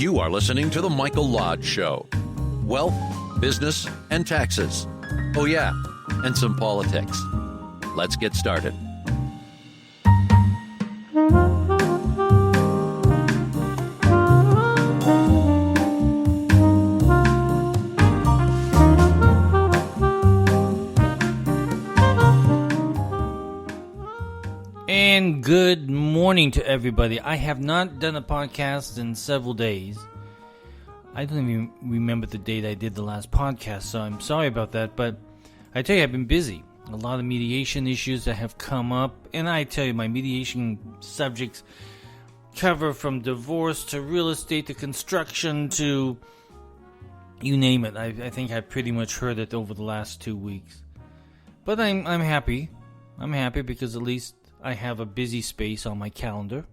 You are listening to The Michael Lodge Show. Wealth, business, and taxes. Oh, yeah, and some politics. Let's get started. And good morning to everybody. I have not done a podcast in several days. I don't even remember the date I did the last podcast, so I'm sorry about that. But I tell you, I've been busy. A lot of mediation issues that have come up. And I tell you, my mediation subjects cover from divorce to real estate to construction to you name it. I think I pretty much heard it over the last 2 weeks. But I'm happy. I'm happy because at least I have a busy space on my calendar.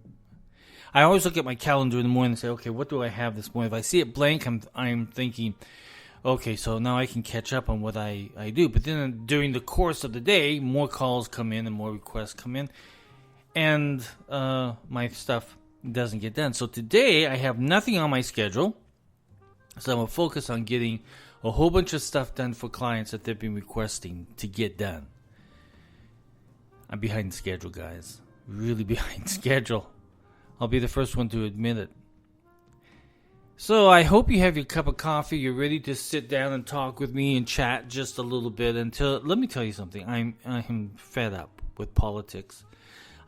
I always look at my calendar in the morning and say, okay, what do I have this morning? If I see it blank, I'm thinking, okay, so now I can catch up on what I do. But then during the course of the day, more calls come in and more requests come in. And my stuff doesn't get done. So today, I have nothing on my schedule. So I'm going to focus on getting a whole bunch of stuff done for clients that they've been requesting to get done. I'm behind schedule, guys. Really behind schedule. I'll be the first one to admit it. So I hope you have your cup of coffee. You're ready to sit down and talk with me and chat just a little bit until... Let me tell you something. I'm fed up with politics.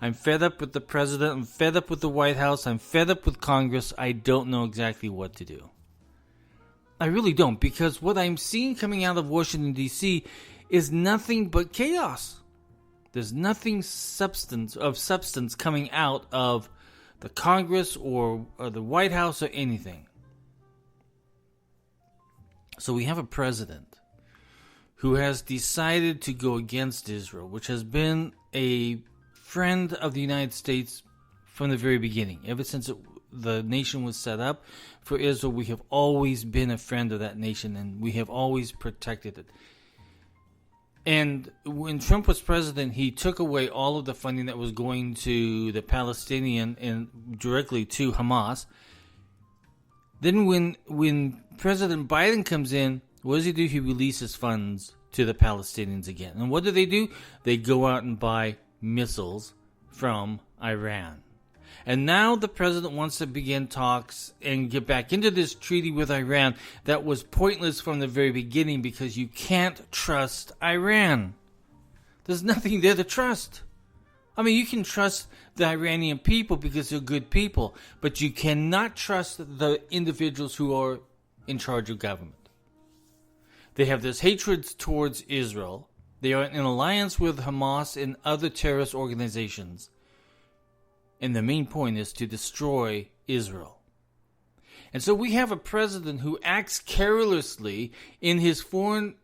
I'm fed up with the president. I'm fed up with the White House. I'm fed up with Congress. I don't know exactly what to do. I really don't, because what I'm seeing coming out of Washington, D.C. is nothing but chaos. There's nothing substance coming out of the Congress or the White House or anything. So we have a president who has decided to go against Israel, which has been a friend of the United States from the very beginning. Ever since the nation was set up for Israel, we have always been a friend of that nation, and we have always protected it. And when Trump was president, he took away all of the funding that was going to the Palestinian and directly to Hamas. Then when President Biden comes in, what does he do? He releases funds to the Palestinians again. And what do? They go out and buy missiles from Iran. And now the president wants to begin talks and get back into this treaty with Iran that was pointless from the very beginning because you can't trust Iran. There's nothing there to trust. I mean, you can trust the Iranian people because they're good people, but you cannot trust the individuals who are in charge of government. They have this hatred towards Israel. They are in alliance with Hamas and other terrorist organizations. And the main point is to destroy Israel. And so we have a president who acts carelessly in his foreign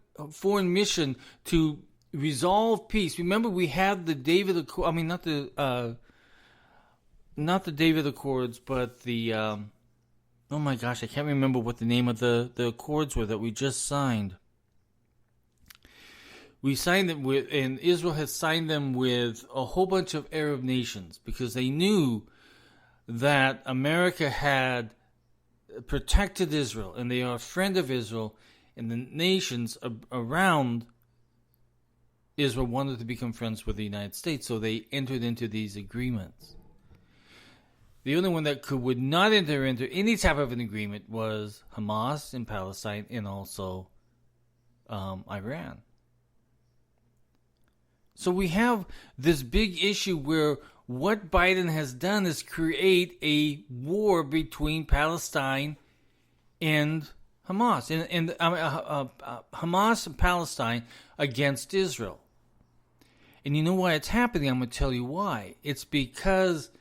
mission to resolve peace. Remember, we had the David Accords. I mean, not the David Accords, but the oh my gosh, I can't remember what the name of the accords were that we just signed. We signed them with, and Israel has signed them with a whole bunch of Arab nations because they knew that America had protected Israel and they are a friend of Israel, and the nations around Israel wanted to become friends with the United States, so they entered into these agreements. The only one that would not enter into any type of an agreement was Hamas in Palestine and also Iran. So we have this big issue where what Biden has done is create a war between Palestine and Hamas, and Hamas and Palestine against Israel. And you know why it's happening? I'm going to tell you why. It's because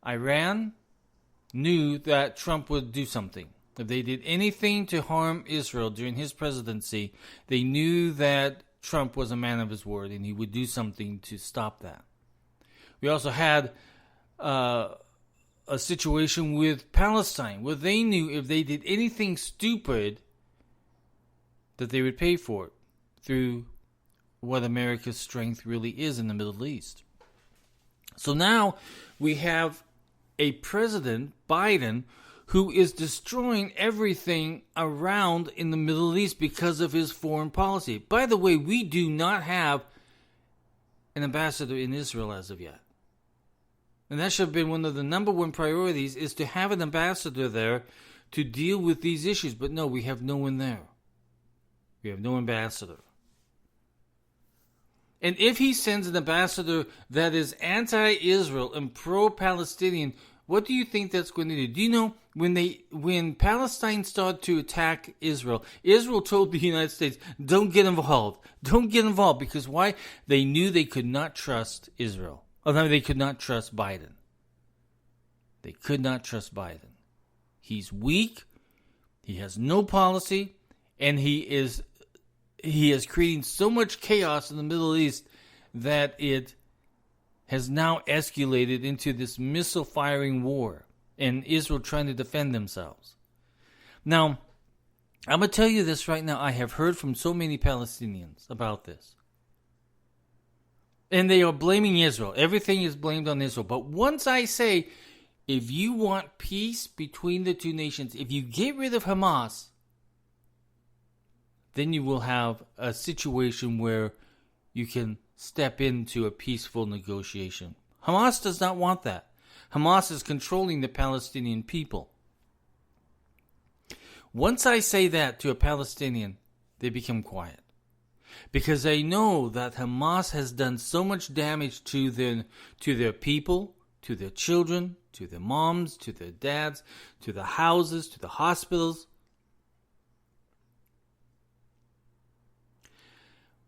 Iran knew that Trump would do something. If they did anything to harm Israel during his presidency, they knew that Trump was a man of his word, and he would do something to stop that. We also had a situation with Palestine, where they knew if they did anything stupid, that they would pay for it through what America's strength really is in the Middle East. So now we have a president, Biden, who is destroying everything around in the Middle East because of his foreign policy. By the way, we do not have an ambassador in Israel as of yet. And that should have been one of the number one priorities, is to have an ambassador there to deal with these issues. But no, we have no one there. We have no ambassador. And if he sends an ambassador that is anti-Israel and pro-Palestinian, what do you think that's going to do? Do you know when Palestine started to attack Israel, Israel told the United States, don't get involved. Don't get involved. Because why? They knew they could not trust Israel. Oh, no, they could not trust Biden. They could not trust Biden. He's weak. He has no policy. And he is creating so much chaos in the Middle East that it has now escalated into this missile firing war and Israel trying to defend themselves. Now, I'm going to tell you this right now. I have heard from so many Palestinians about this. And they are blaming Israel. Everything is blamed on Israel. But once I say, if you want peace between the two nations, if you get rid of Hamas, then you will have a situation where you can step into a peaceful negotiation. Hamas does not want that. Hamas is controlling the Palestinian people. Once I say that to a Palestinian, they become quiet. Because they know that Hamas has done so much damage to their people, to their children, to their moms, to their dads, to the houses, to the hospitals.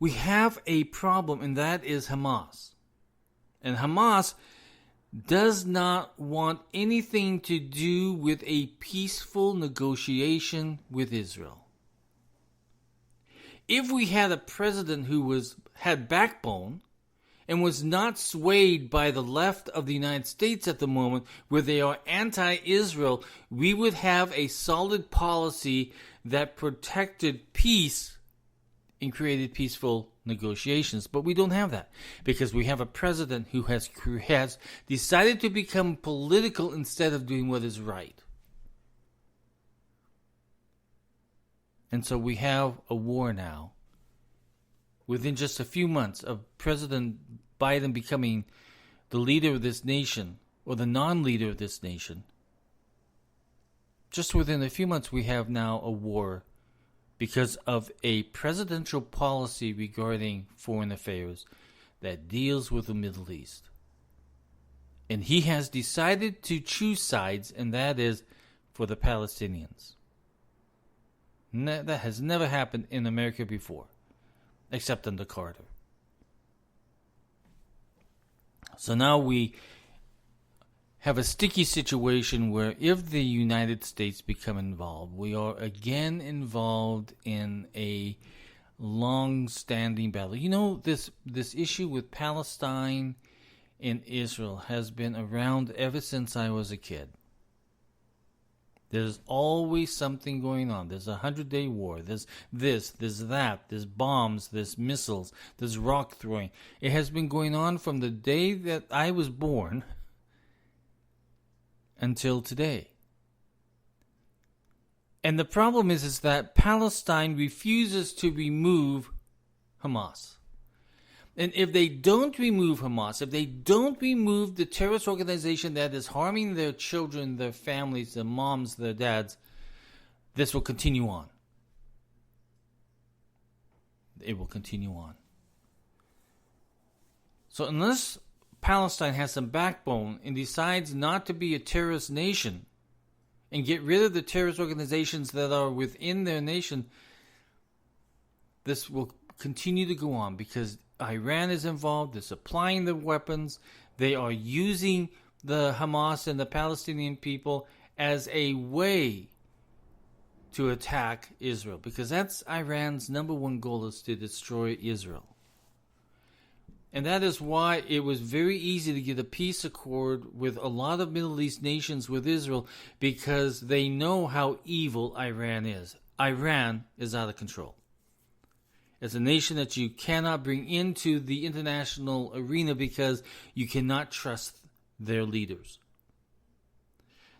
We have a problem, and that is Hamas. And Hamas does not want anything to do with a peaceful negotiation with Israel. If we had a president who had backbone and was not swayed by the left of the United States at the moment, where they are anti-Israel, we would have a solid policy that protected peace and created peaceful negotiations. But we don't have that, because we have a president who has decided to become political instead of doing what is right. And so we have a war now, within just a few months of President Biden becoming the leader of this nation, or the non-leader of this nation. Just within a few months we have now a war because of a presidential policy regarding foreign affairs that deals with the Middle East. And he has decided to choose sides, and that is for the Palestinians. That has never happened in America before, except under Carter. So now we have a sticky situation where if the United States become involved, we are again involved in a long-standing battle. You know, this issue with Palestine and Israel has been around ever since I was a kid. There's always something going on. There's a 100-day war. There's this, there's that, there's bombs, there's missiles, there's rock throwing. It has been going on from the day that I was born until today. And the problem is that Palestine refuses to remove Hamas. And if they don't remove Hamas, if they don't remove the terrorist organization that is harming their children, their families, their moms, their dads, this will continue on. It will continue on. So unless Palestine has some backbone and decides not to be a terrorist nation and get rid of the terrorist organizations that are within their nation, this will continue to go on, because Iran is involved. They're supplying the weapons. They are using the Hamas and the Palestinian people as a way to attack Israel, because that's Iran's number one goal, is to destroy Israel. And that is why it was very easy to get a peace accord with a lot of Middle East nations with Israel, because they know how evil Iran is. Iran is out of control. It's a nation that you cannot bring into the international arena because you cannot trust their leaders.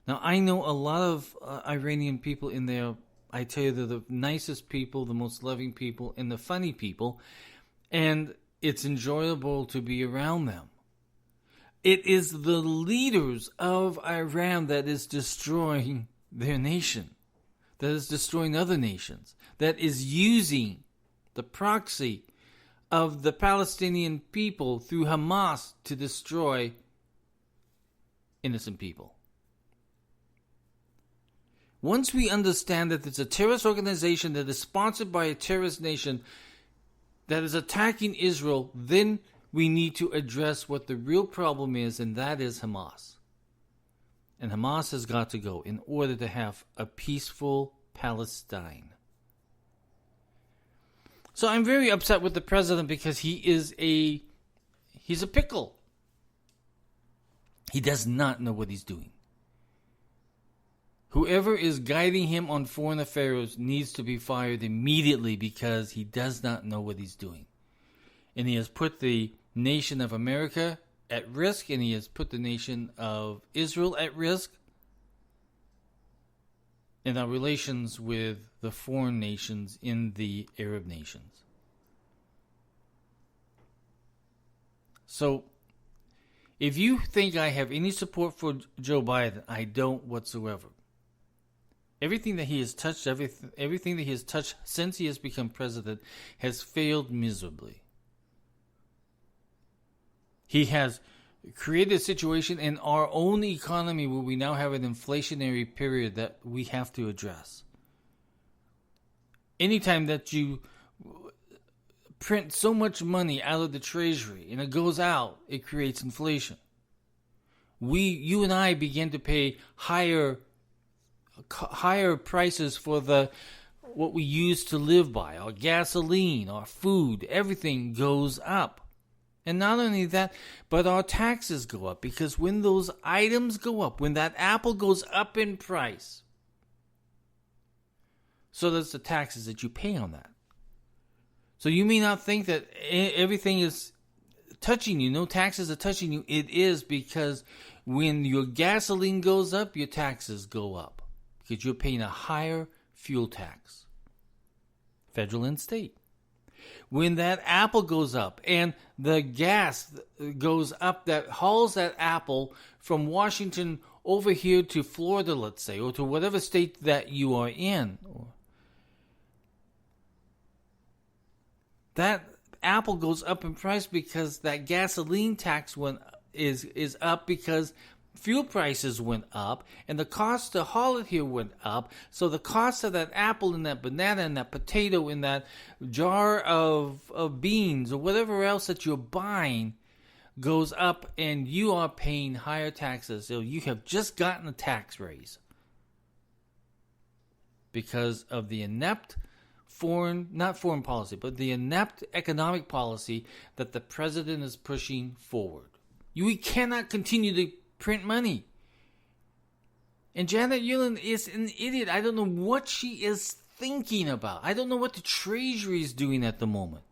Now, I know a lot of Iranian people in there. I tell you, they're the nicest people, the most loving people, and the funny people. And it's enjoyable to be around them. It is the leaders of Iran that is destroying their nation, that is destroying other nations, that is using the proxy of the Palestinian people through Hamas to destroy innocent people. Once we understand that it's a terrorist organization that is sponsored by a terrorist nation that is attacking Israel, then we need to address what the real problem is, and that is Hamas. And Hamas has got to go in order to have a peaceful Palestine. So I'm very upset with the president because he's a pickle. He does not know what he's doing. Whoever is guiding him on foreign affairs needs to be fired immediately because he does not know what he's doing. And he has put the nation of America at risk, and he has put the nation of Israel at risk in our relations with the foreign nations in the Arab nations. So, if you think I have any support for Joe Biden, I don't whatsoever. Everything that he has touched, everything that he has touched since he has become president has failed miserably. He has created a situation in our own economy where we now have an inflationary period that we have to address. Anytime that you print so much money out of the treasury and it goes out, it creates inflation. You and I begin to pay higher prices for what we use to live by. Our gasoline, our food, everything goes up. And not only that, but our taxes go up, because when those items go up, when that apple goes up in price, so does the taxes that you pay on that. So you may not think that everything is touching you, no taxes are touching you. It is, because when your gasoline goes up, your taxes go up, because you're paying a higher fuel tax, federal and state. When that apple goes up and the gas goes up that hauls that apple from Washington over here to Florida, let's say, or to whatever state that you are in, that apple goes up in price because that gasoline tax is up because fuel prices went up, and the cost to haul it here went up. So the cost of that apple and that banana and that potato and that jar of beans or whatever else that you're buying goes up, and you are paying higher taxes. So you have just gotten a tax raise because of the inept not foreign policy, but the inept economic policy that the president is pushing forward. We cannot continue to print money. And Janet Yellen is an idiot. I don't know what she is thinking about. I don't know what the Treasury is doing at the moment.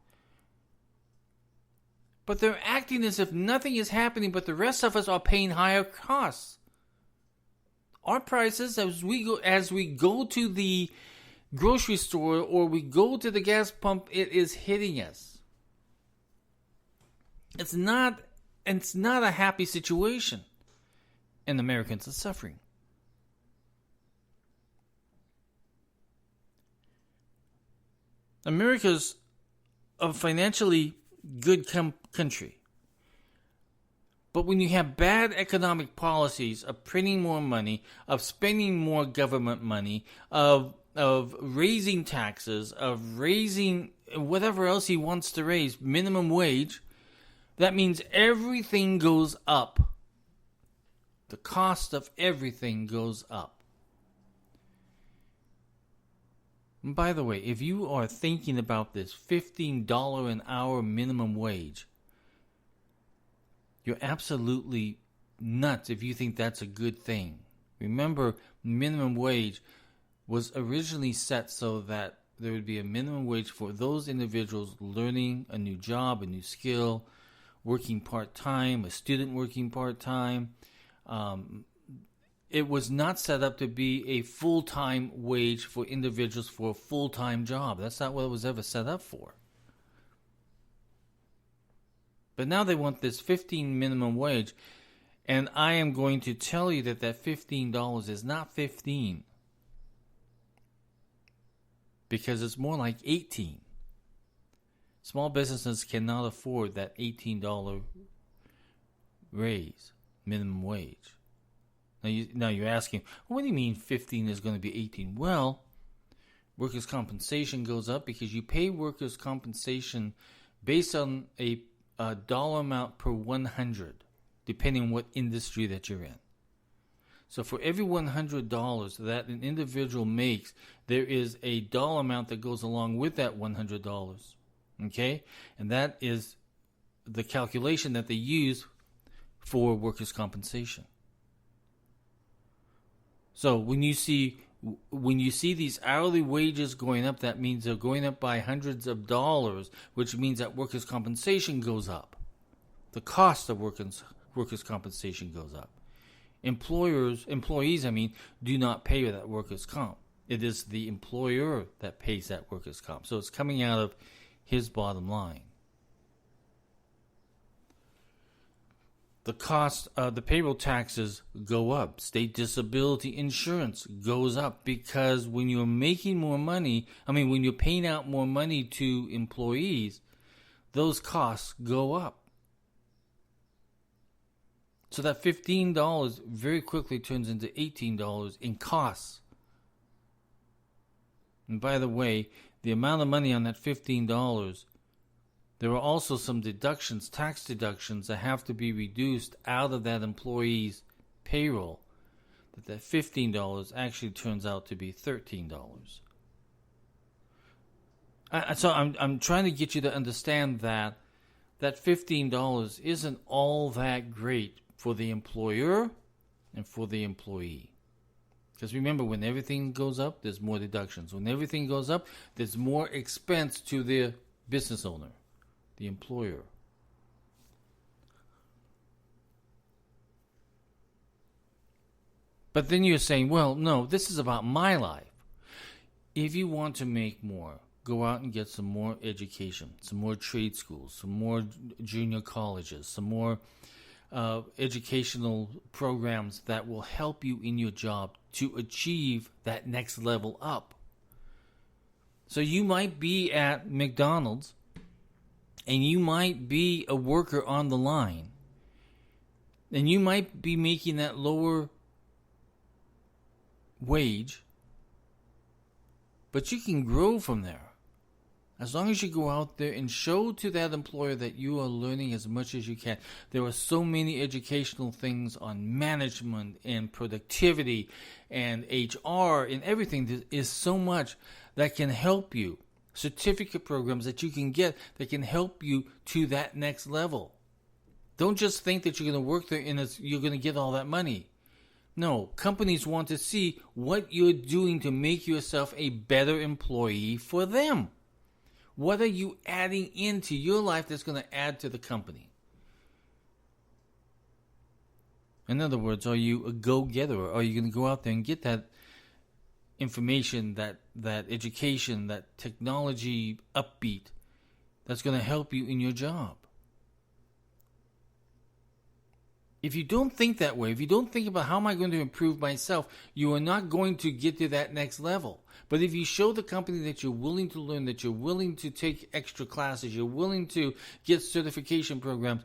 But they're acting as if nothing is happening, but the rest of us are paying higher costs. Our prices, as we go to the grocery store or we go to the gas pump, it is hitting us. It's not a happy situation. And Americans are suffering. America's a financially good country. But when you have bad economic policies of printing more money, of spending more government money, of raising taxes, of raising whatever else he wants to raise, minimum wage, that means everything goes up. The cost of everything goes up. And by the way, if you are thinking about this $15 an hour minimum wage, you're absolutely nuts if you think that's a good thing. Remember, minimum wage was originally set so that there would be a minimum wage for those individuals learning a new job, a new skill, working part-time, a student working part-time, it was not set up to be a full-time wage for individuals for a full-time job. That's not what it was ever set up for. But now they want this 15 minimum wage, and I am going to tell you that $15 is not 15, because it's more like 18. Small businesses cannot afford that $18 raise, minimum wage. Now you're asking, what do you mean 15 is going to be 18? Well, workers' compensation goes up because you pay workers' compensation based on a dollar amount per 100, depending on what industry that you're in. So for every $100 that an individual makes, there is a dollar amount that goes along with that $100. Okay? And that is the calculation that they use for workers' compensation. So when you see these hourly wages going up, that means they're going up by hundreds of dollars, which means that workers' compensation goes up. The cost of workers' compensation goes up. Employees, do not pay that workers' comp. It is the employer that pays that workers' comp. So it's coming out of his bottom line. The cost of the payroll taxes go up. State disability insurance goes up because when you're making more money, when you're paying out more money to employees, those costs go up. So that $15 very quickly turns into $18 in costs. And by the way, the amount of money on that $15, there are also some deductions, tax deductions, that have to be reduced out of that employee's payroll. That $15 actually turns out to be $13. So I'm trying to get you to understand that $15 isn't all that great for the employer and for the employee. Because remember, when everything goes up, there's more deductions. When everything goes up, there's more expense to the business owner, the employer. But then you're saying, well, no, this is about my life. If you want to make more, go out and get some more education, some more trade schools, some more junior colleges, some more educational programs that will help you in your job to achieve that next level up. So you might be at McDonald's and you might be a worker on the line, and you might be making that lower wage, but you can grow from there. As long as you go out there and show to that employer that you are learning as much as you can. There are so many educational things on management and productivity and HR and everything. There is so much that can help you. Certificate programs that you can get that can help you to that next level. Don't just think that you're going to work there and you're going to get all that money. No, companies want to see what you're doing to make yourself a better employee for them. What are you adding into your life that's going to add to the company? In other words, are you a go-getter? Are you going to go out there and get that information, that education, that technology upbeat that's going to help you in your job? If you don't think that way, if you don't think about how am I going to improve myself, you are not going to get to that next level. But if you show the company that you're willing to learn, that you're willing to take extra classes, you're willing to get certification programs,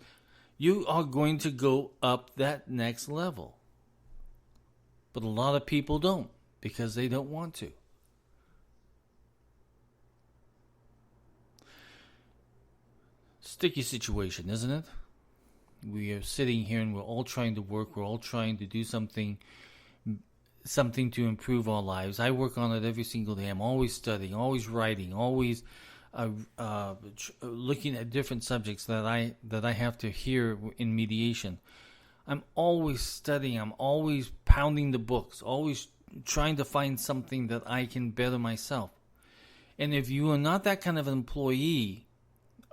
you are going to go up that next level. But a lot of people don't because they don't want to. Sticky situation, isn't it? We are sitting here and we're all trying to work. We're all trying to do something to improve our lives. I work on it every single day. I'm always studying, always writing, always looking at different subjects that I have to hear in mediation. I'm always studying. I'm always pounding the books, always trying to find something that I can better myself. And if you are not that kind of an employee,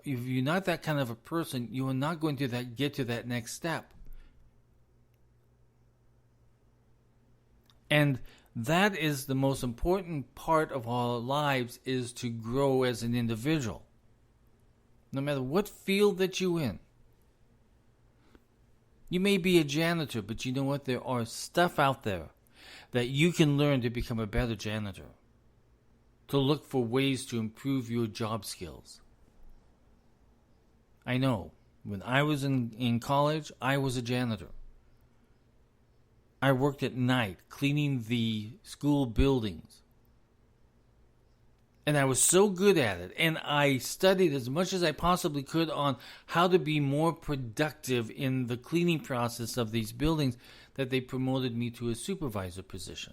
if you're not that kind of a person, you are not going to get to that next step. And that is the most important part of our lives, is to grow as an individual. No matter what field that you're in. You may be a janitor, but you know what? There are stuff out there that you can learn to become a better janitor. To look for ways to improve your job skills. I know. When I was in college, I was a janitor. I worked at night cleaning the school buildings. And I was so good at it. And I studied as much as I possibly could on how to be more productive in the cleaning process of these buildings, that they promoted me to a supervisor position.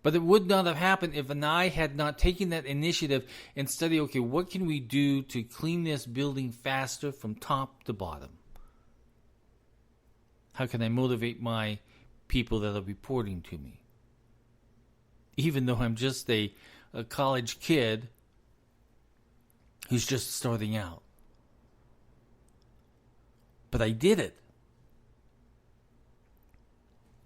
But it would not have happened if I had not taken that initiative and studied, okay, what can we do to clean this building faster from top to bottom? How can I motivate my people that are reporting to me? Even though I'm just a college kid who's just starting out. But I did it.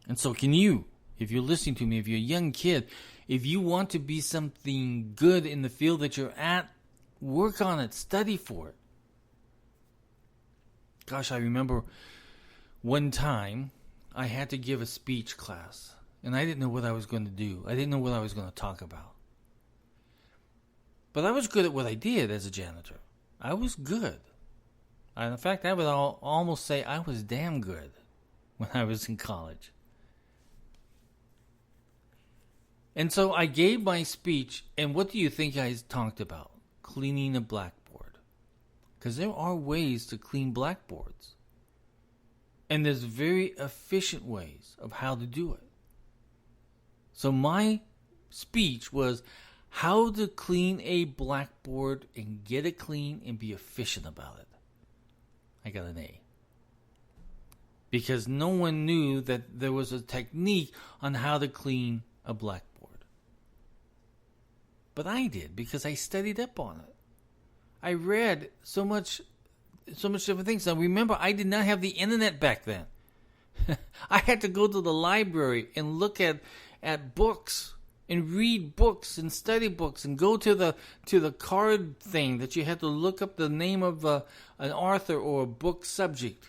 And so can you, if you're listening to me, if you're a young kid, if you want to be something good in the field that you're at, work on it, study for it. Gosh, I remember one time I had to give a speech class. And I didn't know what I was going to do. I didn't know what I was going to talk about. But I was good at what I did as a janitor. I was good. In fact, I would almost say I was damn good when I was in college. And so I gave my speech, and what do you think I talked about? Cleaning a blackboard. Because there are ways to clean blackboards. And there's very efficient ways of how to do it. So my speech was how to clean a blackboard and get it clean and be efficient about it. I got an A. Because no one knew that there was a technique on how to clean a blackboard. But I did, because I studied up on it. I read so much different things. Now remember, I did not have the internet back then. I had to go to the library and look at books and read books and study books and go to the card thing that you had to look up the name of an author or a book subject.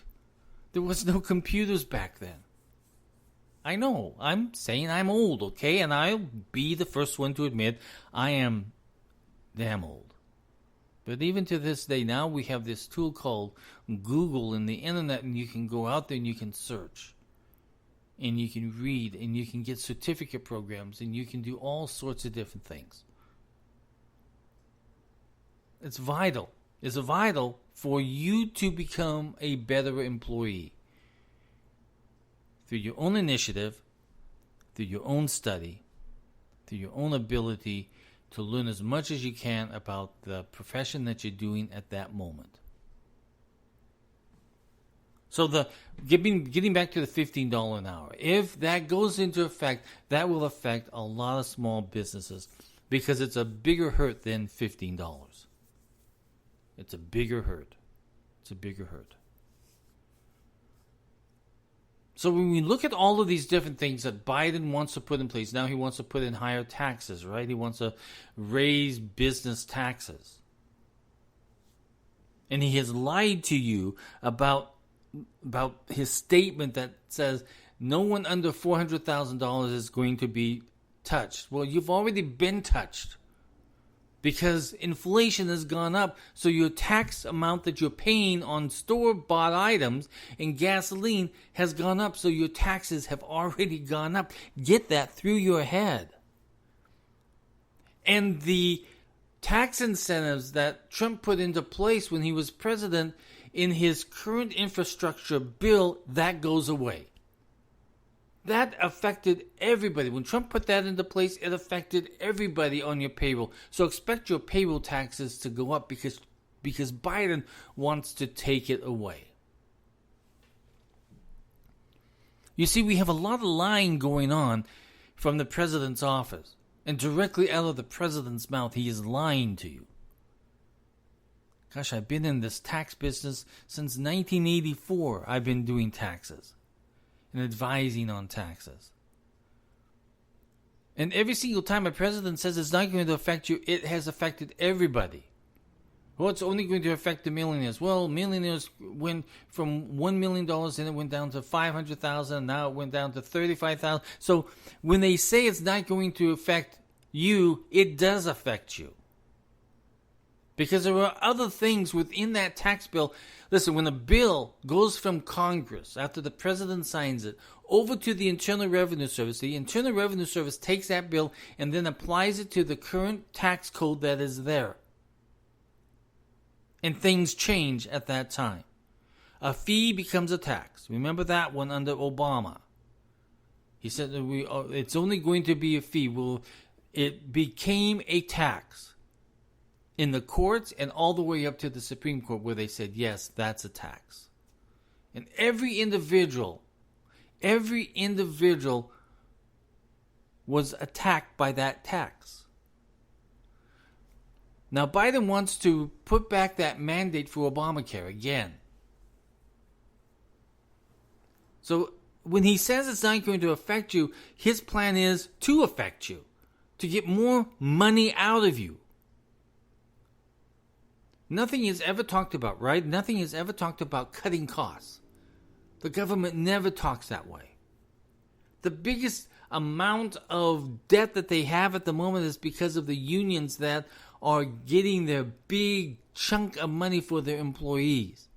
There was no computers back then. I know, I'm saying I'm old, okay? And I'll be the first one to admit I am damn old. But even to this day, now we have this tool called Google and the internet, and you can go out there and you can search. And you can read, and you can get certificate programs, and you can do all sorts of different things. It's vital. It's vital for you to become a better employee. Through your own initiative, through your own study, through your own ability to learn as much as you can about the profession that you're doing at that moment. So getting back to the $15 an hour, if that goes into effect, that will affect a lot of small businesses because it's a bigger hurt than $15. It's a bigger hurt. It's a bigger hurt. So when we look at all of these different things that Biden wants to put in place, now he wants to put in higher taxes, right? He wants to raise business taxes. And he has lied to you about his statement that says no one under $400,000 is going to be touched. Well, you've already been touched because inflation has gone up. So your tax amount that you're paying on store-bought items and gasoline has gone up. So your taxes have already gone up. Get that through your head. And the tax incentives that Trump put into place when he was president, in his current infrastructure bill, that goes away. That affected everybody. When Trump put that into place, it affected everybody on your payroll. So expect your payroll taxes to go up because Biden wants to take it away. You see, we have a lot of lying going on from the president's office. And directly out of the president's mouth, he is lying to you. Gosh, I've been in this tax business since 1984. I've been doing taxes. and advising on taxes. And every single time a president says it's not going to affect you, it has affected everybody. Well, it's only going to affect the millionaires. Well, millionaires went from $1 million and it went down to $500,000. Now it went down to $35,000. So when they say it's not going to affect you, it does affect you. Because there are other things within that tax bill. Listen, when a bill goes from Congress, after the president signs it, over to the Internal Revenue Service, the Internal Revenue Service takes that bill and then applies it to the current tax code that is there. And things change at that time. A fee becomes a tax. Remember that one under Obama. He said that it's only going to be a fee. Well, it became a tax in the courts and all the way up to the Supreme Court, where they said, yes, that's a tax. And every individual was attacked by that tax. Now, Biden wants to put back that mandate for Obamacare again. So when he says it's not going to affect you, his plan is to affect you, to get more money out of you. Nothing is ever talked about, right? Nothing is ever talked about cutting costs. The government never talks that way. The biggest amount of debt that they have at the moment is because of the unions that are getting their big chunk of money for their employees.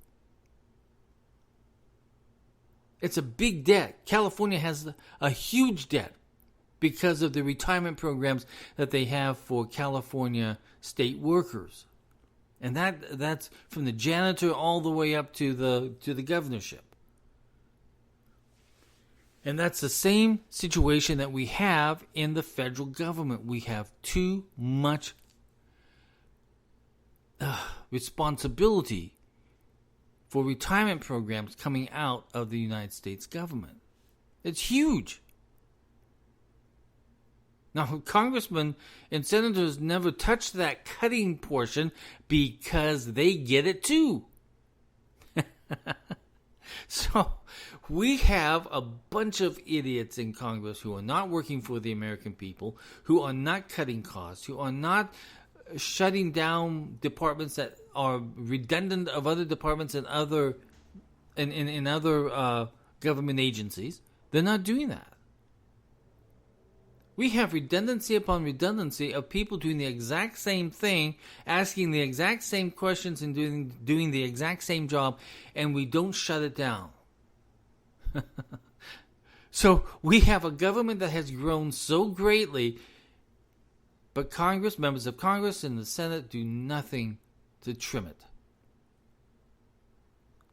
It's a big debt. California has a huge debt because of the retirement programs that they have for California state workers. And that's from the janitor all the way up to the governorship. And that's the same situation that we have in the federal government. We have too much responsibility for retirement programs coming out of the United States government. It's huge. Now, congressmen and senators never touch that cutting portion because they get it too. So, we have a bunch of idiots in Congress who are not working for the American people, who are not cutting costs, who are not shutting down departments that are redundant of other departments and other government agencies. They're not doing that. We have redundancy upon redundancy of people doing the exact same thing, asking the exact same questions and doing the exact same job, and we don't shut it down. So we have a government that has grown so greatly, but Congress, members of Congress and the Senate do nothing to trim it.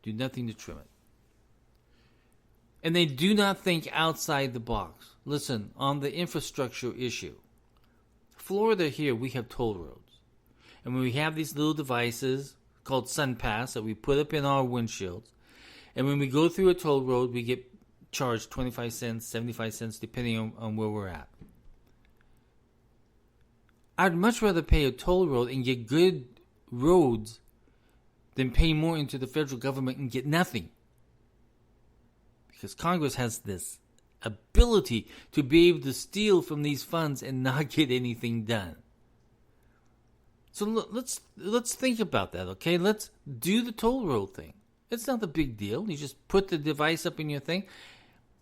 Do nothing to trim it. And they do not think outside the box. Listen, on the infrastructure issue, Florida here, we have toll roads. And when we have these little devices called SunPass that we put up in our windshields, and when we go through a toll road, we get charged 25 cents, 75 cents, depending on where we're at. I'd much rather pay a toll road and get good roads than pay more into the federal government and get nothing. Because Congress has this ability to be able to steal from these funds and not get anything done. So let's think about that, okay? Let's do the toll road thing. It's not a big deal. You just put the device up in your thing.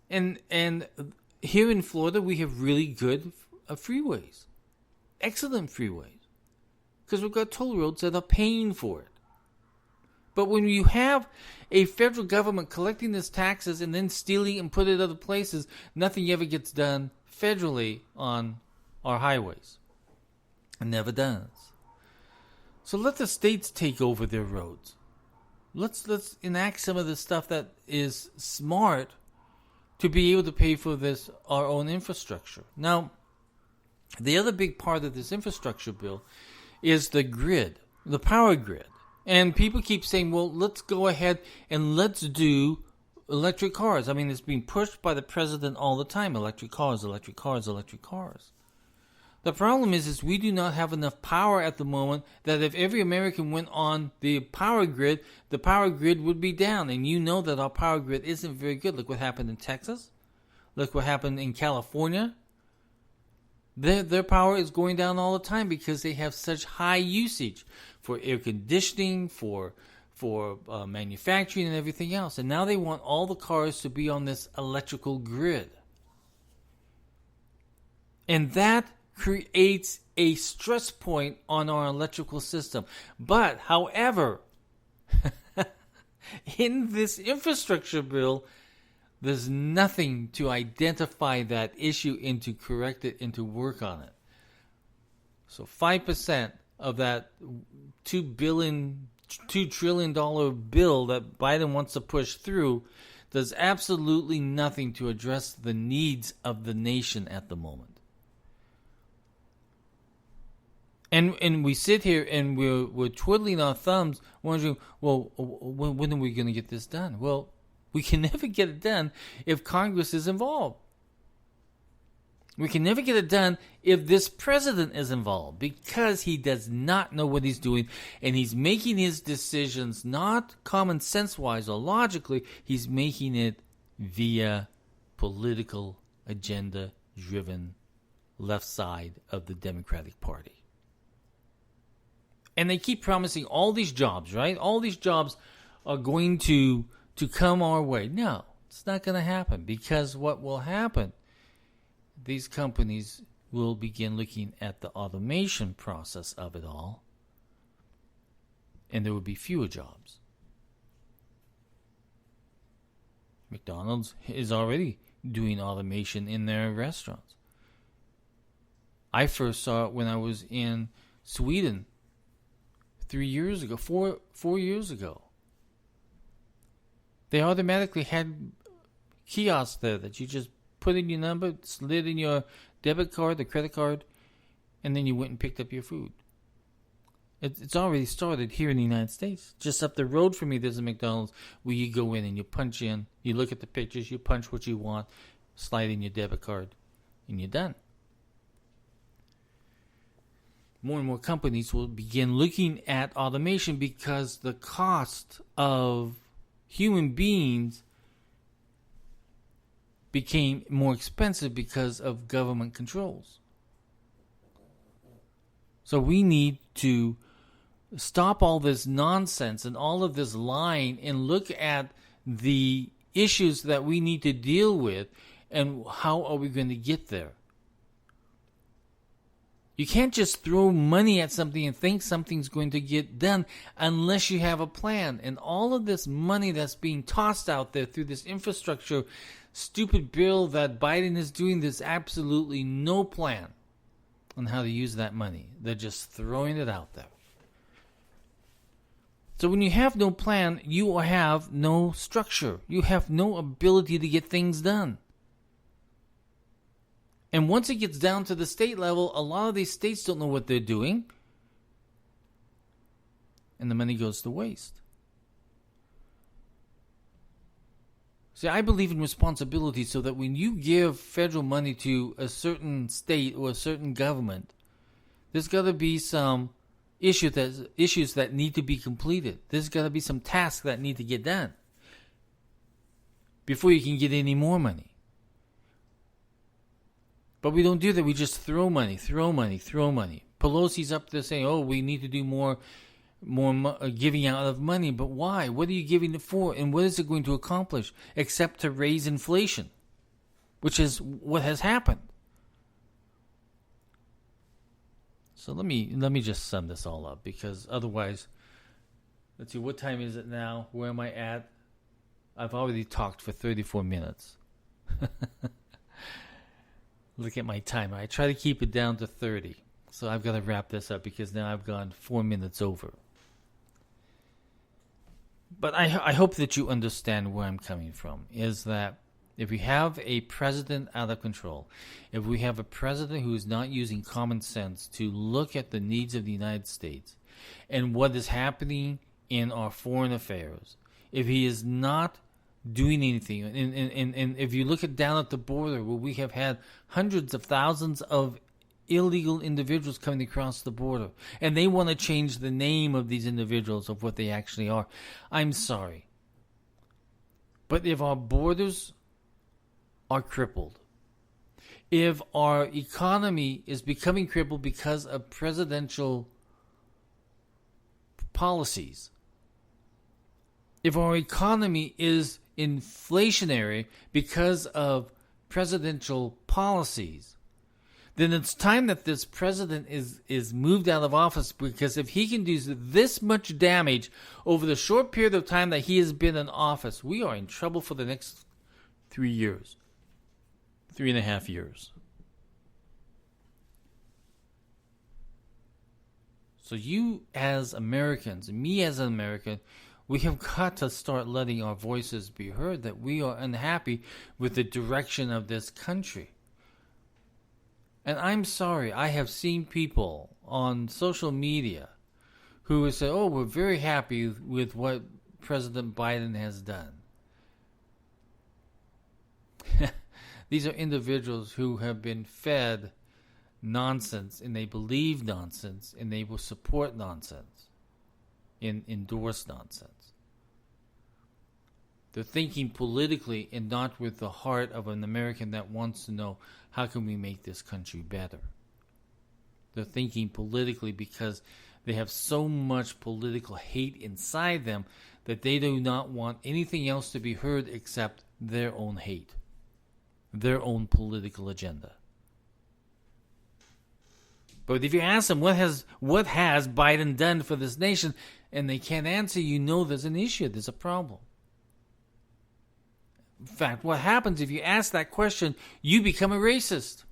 And here in Florida, we have really good freeways. Excellent freeways. Because we've got toll roads that are paying for it. But when you have a federal government collecting these taxes and then stealing and put it other places, nothing ever gets done federally on our highways. It never does. So let the states take over their roads. Let's enact some of the stuff that is smart to be able to pay for this, our own infrastructure. Now, the other big part of this infrastructure bill is the grid, the power grid. And people keep saying, well, let's go ahead and let's do electric cars. I mean, it's being pushed by the president all the time. Electric cars, electric cars, electric cars. The problem is we do not have enough power at the moment that if every American went on the power grid would be down. And you know that our power grid isn't very good. Look what happened in Texas. Look what happened in California. Their power is going down all the time because they have such high usage for air conditioning, for manufacturing and everything else. And now they want all the cars to be on this electrical grid. And that creates a stress point on our electrical system. But, however, in this infrastructure bill, there's nothing to identify that issue and to correct it and to work on it. So 5% of that $2 trillion bill that Biden wants to push through does absolutely nothing to address the needs of the nation at the moment. And we sit here and we're twiddling our thumbs, wondering, well, when are we going to get this done? Well, we can never get it done if Congress is involved. We can never get it done if this president is involved, because he does not know what he's doing, and he's making his decisions not common sense wise or logically. He's making it via political agenda driven left side of the Democratic Party. And they keep promising all these jobs, right? All these jobs are going to come our way. No, it's not going to happen, because what will happen, these companies will begin looking at the automation process of it all, and there will be fewer jobs. McDonald's is already doing automation in their restaurants. I first saw it when I was in Sweden 3 years ago, 4 years ago. They automatically had kiosks there that you just put in your number, slid in your debit card, the credit card, and then you went and picked up your food. It's already started here in the United States. Just up the road from me, there's a McDonald's where you go in and you punch in, you look at the pictures, you punch what you want, slide in your debit card, and you're done. More and more companies will begin looking at automation because the cost of human beings became more expensive because of government controls. So we need to stop all this nonsense and all of this lying and look at the issues that we need to deal with and how are we going to get there. You can't just throw money at something and think something's going to get done unless you have a plan. And all of this money that's being tossed out there through this infrastructure stupid bill that Biden is doing, there's absolutely no plan on how to use that money. They're just throwing it out there. So when you have no plan, you have no structure. You have no ability to get things done. And once it gets down to the state level, a lot of these states don't know what they're doing. And the money goes to waste. See, I believe in responsibility, so that when you give federal money to a certain state or a certain government, there's got to be some issues that need to be completed. There's got to be some tasks that need to get done before you can get any more money. But we don't do that. We just throw money. Pelosi's up there saying, oh, we need to do more giving out of money. But why? What are you giving it for? And what is it going to accomplish? Except to raise inflation, which is what has happened. So let me just sum this all up, because otherwise, let's see, what time is it now? Where am I at? I've already talked for 34 minutes. Look at my timer. I try to keep it down to 30. So I've got to wrap this up, because now I've gone 4 minutes over. But I hope that you understand where I'm coming from, is that if we have a president out of control, if we have a president who is not using common sense to look at the needs of the United States and what is happening in our foreign affairs, if he is not doing anything, and if you look down at the border where we have had hundreds of thousands of illegal individuals coming across the border. And they want to change the name of these individuals of what they actually are. I'm sorry. But if our borders are crippled, if our economy is becoming crippled because of presidential policies, if our economy is inflationary because of presidential policies, then it's time that this president is moved out of office, because if he can do this much damage over the short period of time that he has been in office, we are in trouble for the next 3 years. 3.5 years. So you as Americans, me as an American, we have got to start letting our voices be heard that we are unhappy with the direction of this country. And I'm sorry, I have seen people on social media who have said, oh, we're very happy with what President Biden has done. These are individuals who have been fed nonsense, and they believe nonsense, and they will support nonsense and endorse nonsense. They're thinking politically and not with the heart of an American that wants to know, how can we make this country better? They're thinking politically because they have so much political hate inside them that they do not want anything else to be heard except their own hate, their own political agenda. But if you ask them, what has Biden done for this nation, and they can't answer, you know there's an issue, there's a problem. In fact, what happens if you ask that question, you become a racist.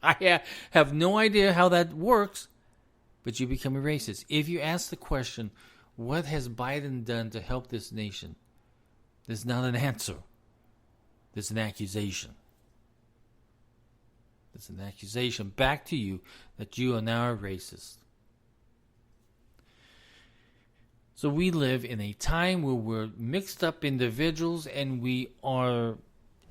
I have no idea how that works, but you become a racist. If you ask the question, what has Biden done to help this nation? There's not an answer. There's an accusation. There's an accusation back to you that you are now a racist. So we live in a time where we're mixed up individuals, and we are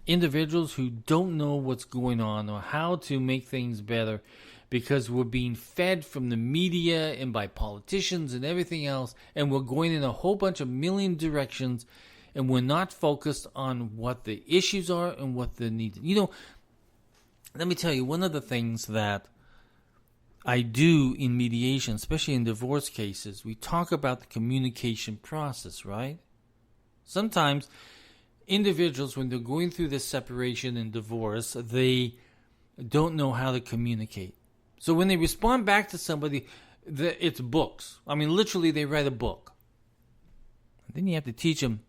individuals who don't know what's going on or how to make things better, because we're being fed from the media and by politicians and everything else, and we're going in a whole bunch of million directions, and we're not focused on what the issues are and what the needs. You know, let me tell you, one of the things that I do in mediation, especially in divorce cases, we talk about the communication process, right? Sometimes individuals, when they're going through this separation and divorce, they don't know how to communicate. So when they respond back to somebody, it's books. I mean, literally, they write a book. And then you have to teach them,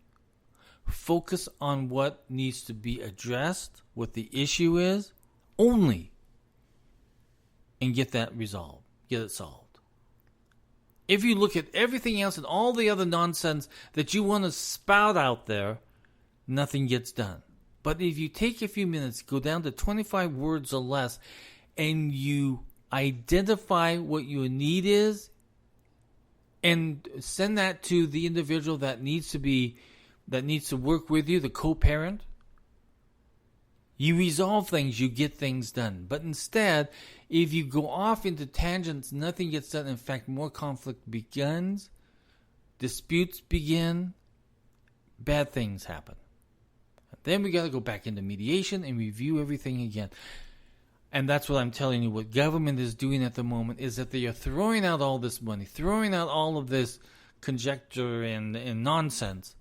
focus on what needs to be addressed, what the issue is, only, and get that resolved, get it solved. If you look at everything else and all the other nonsense that you want to spout out there, nothing gets done. But if you take a few minutes, go down to 25 words or less, and you identify what your need is, and send that to the individual that needs to work with you, the co-parent, you resolve things, you get things done. But instead, if you go off into tangents, nothing gets done. In fact, more conflict begins, disputes begin, bad things happen. Then we got to go back into mediation and review everything again. And that's what I'm telling you. What government is doing at the moment is that they are throwing out all this money, throwing out all of this conjecture and nonsense.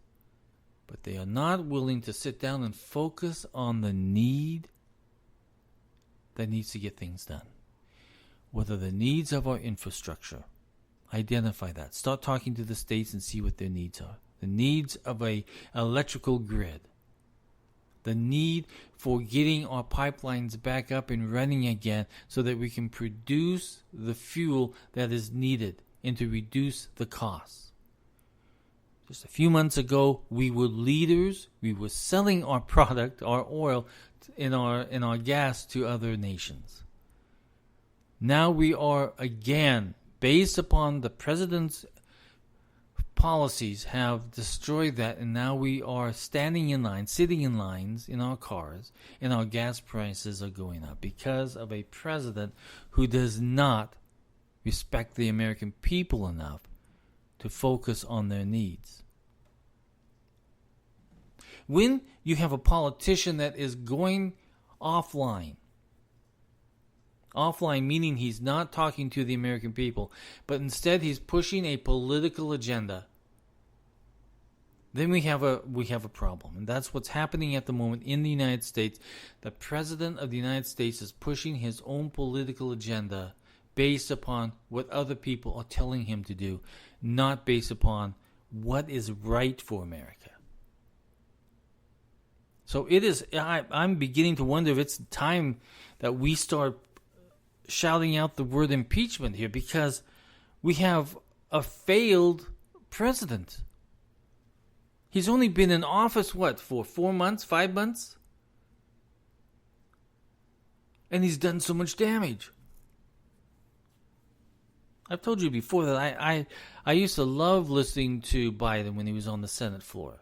But they are not willing to sit down and focus on the need that needs to get things done. What are the needs of our infrastructure? Identify that. Start talking to the states and see what their needs are. The needs of an electrical grid. The need for getting our pipelines back up and running again so that we can produce the fuel that is needed and to reduce the costs. Just a few months ago, we were leaders. We were selling our product, our oil, and our gas to other nations. Now we are again, based upon the president's policies have destroyed that, and now we are standing in line, sitting in lines in our cars, and our gas prices are going up because of a president who does not respect the American people enough to focus on their needs. When you have a politician that is going offline meaning he's not talking to the American people, but instead he's pushing a political agenda, then we have a problem. And that's what's happening at the moment in the United States. The President of the United States is pushing his own political agenda based upon what other people are telling him to do, not based upon what is right for America. So it is. I'm beginning to wonder if it's time that we start shouting out the word impeachment here, because we have a failed president. He's only been in office, for 4 months, 5 months? And he's done so much damage. I've told you before that I used to love listening to Biden when he was on the Senate floor.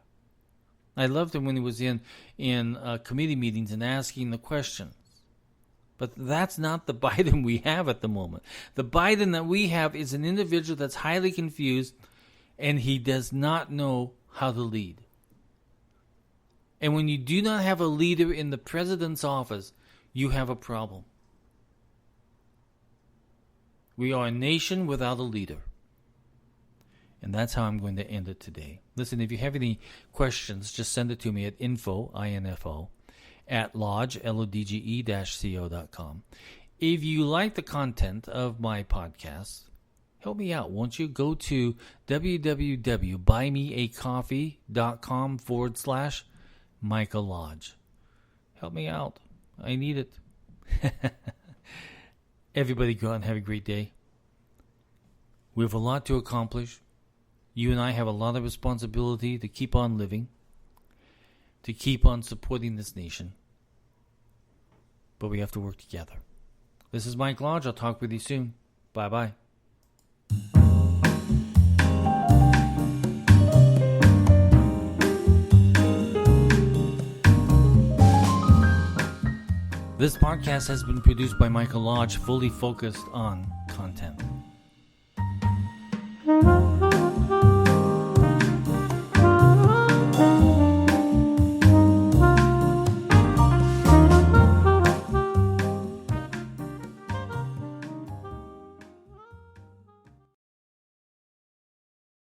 I loved him when he was in committee meetings and asking the questions. But that's not the Biden we have at the moment. The Biden that we have is an individual that's highly confused, and he does not know how to lead. And when you do not have a leader in the president's office, you have a problem. We are a nation without a leader. And that's how I'm going to end it today. Listen, if you have any questions, just send it to me at info, I-N-F-O, at lodge, LODGE-CO.com. If you like the content of my podcast, help me out. Won't you go to www.buymeacoffee.com/Michael Lodge. Help me out. I need it. Everybody go out and have a great day. We have a lot to accomplish. You and I have a lot of responsibility to keep on living, to keep on supporting this nation. But we have to work together. This is Mike Lodge. I'll talk with you soon. Bye-bye. This podcast has been produced by Michael Lodge, fully focused on content.